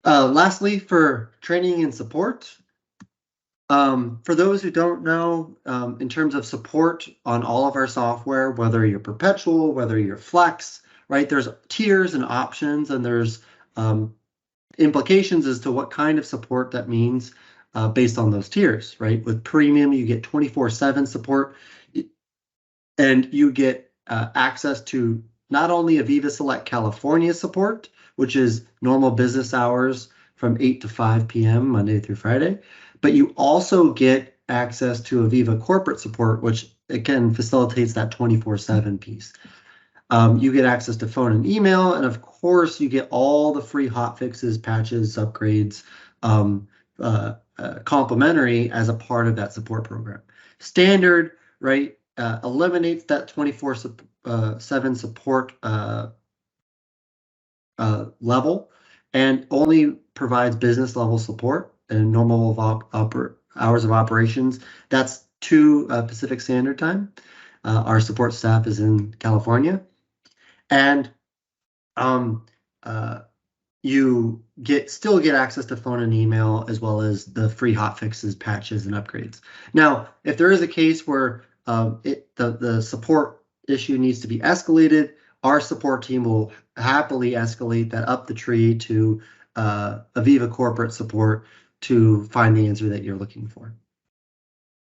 Lastly, for training and support, for those who don't know, in terms of support on all of our software, whether you're perpetual, whether you're flex, right? There's tiers and options, and there's implications as to what kind of support that means based on those tiers, right? With premium, you get 24/7 support, and you get access to not only Aviva Select California support, which is normal business hours from 8 to 5 p.m. Monday through Friday, but you also get access to Aviva corporate support, which again facilitates that 24/7 piece. You get access to phone and email, and of course, you get all the free hot fixes, patches, upgrades, complimentary as a part of that support program. Standard, right, eliminates that 24/7 support level and only provides business level support and normal hours of operations. That's 2 Pacific Standard Time. Our support staff is in California. And you still get access to phone and email, as well as the free hot fixes, patches, and upgrades. Now, if there is a case where the support issue needs to be escalated, our support team will happily escalate that up the tree to Aviva corporate support to find the answer that you're looking for.